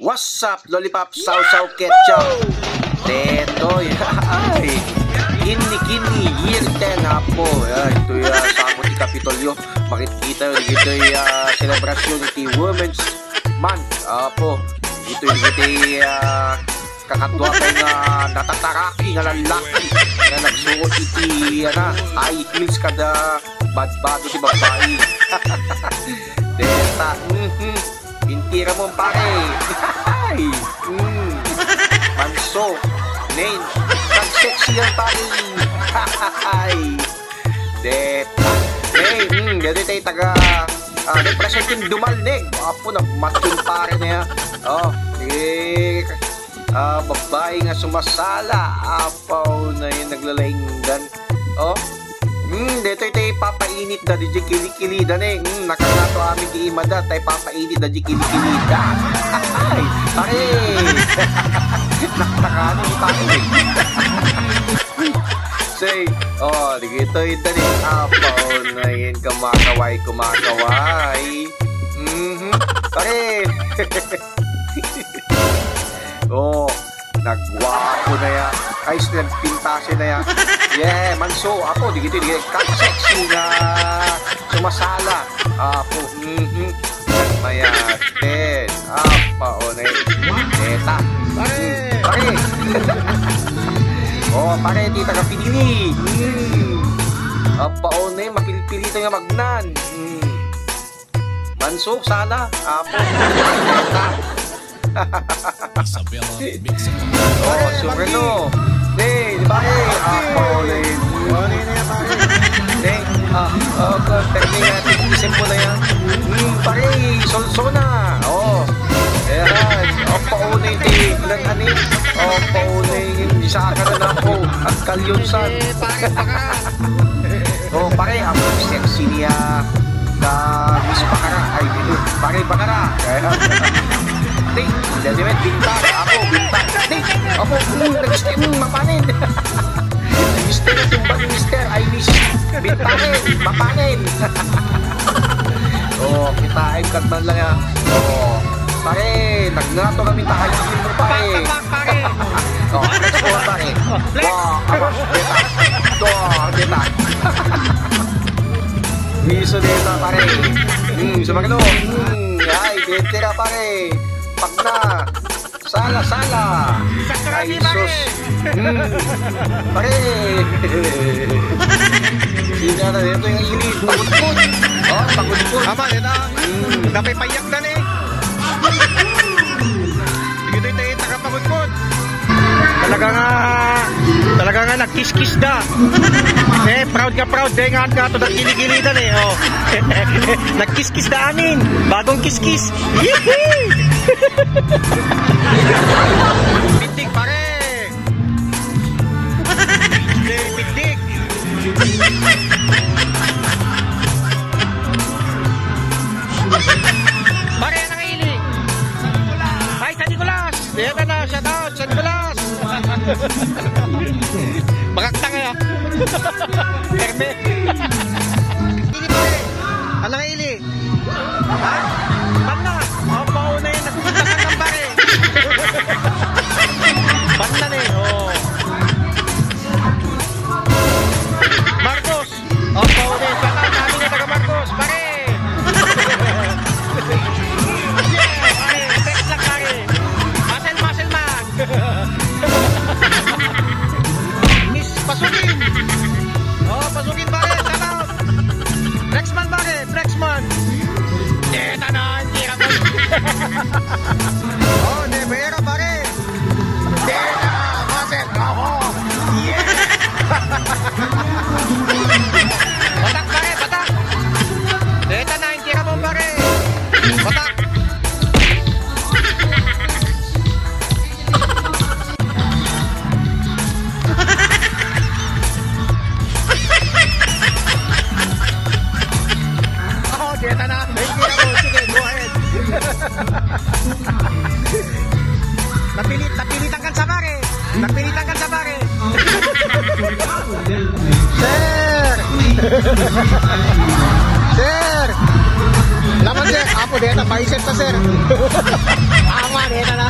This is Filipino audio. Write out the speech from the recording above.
What's up, Lollipop, Sausaw, Ketchup? Tetoy, ay, kini, year 10 po. Ito sa di Kapitolyo. Makikita yun, ito selebrasyon iti Women's Month. Po, ito kakatwa pa yung natataraki nga lalaki na nagsuot iti high heels kada badbado di babae. Deta, pintira mo pare. Manso, Nain, kag-sexy yan pare. Deta, Nain, dito tayo taga representing Dumalneg. Apo na, matun pare na yan. Babae nga sumasala. Apaw na yun naglalainggan. Dito tayo papainit na di kilikilida na nakanato amin di imada tayo papainit na di kilikilida. Ay, pare. Naktakano ni pare. Say, dito ito ni apaw na yun kumakaway. Pare. Nagwapo na yan. Ayos na nagpintase na yan. Yeah, manso. Apo, di kag-sexy na sumasala. Apo, nagmayatin. Apo, na yun. Teta. Pare. Pare, tita ka pinili. Apo, na yun. Mapilipilito nga magnan. Manso, sana. Apo, teta. Sobrano. Di ba apolin. Termine natin, isip mo na yan. Pare, solsona. Ayan. Paunay di langanin. Paunay isa ka na po. At kalyonsan. Pare, ang sexy niya. Miss Bakara. Ay, pare Bakara. Di, jadimet bintang. Ako, bintang. Di, ako, nag-stay mapanin. Mister, tumbang mister. Ay, miss. Bintangin, mapanin. Kita ay katman lang yan. Pare, nagnato kami tahayin mo, pare. Let's go, pare. Deta. Miso deta, pare. Sumakalo. Ay, deta, pare. Pagna, sala. Ay, sus. Pare. Sina na dito yung init. Pagudpod. Pagudpod. Ama, dito. Dapat payak na eh. Dito yung tagapagudpod. Talaga nga nagkiskis da. Proud nga nga to nagkiligilidan nagkiskis da amin. Bagong kiskis. Yehey! Pitik pare. Pitik. Pare nangilig. Ay, San Nicolas. Dito na, shout out San Nicolas. Bakakta kaya. Herme. Ili pare. Ano nga ili? Ha? Banda. Pauna yun. Nagpuntakan ng pare. Banda na yun. Marcos. Pauna yun. Banda namin na taga Marcos. Pare. Yeah, pare. Tex lang pare. Muscle man. Miss Pasukin. Pasukin pare. Shout out. Rexman pare. Rexman. Deta na. Hindi ka mo. Nevera pare. Deta. Muscle. Yeah. Batak pare. Batak. Deta na. Hindi ka mo pare. Batak. Deta na. Hindi ka mo. Sige, go ahead. Napilitan kan sa pare. Sir! Laman sir, apo deta, bicep ta sir. Ama deta na.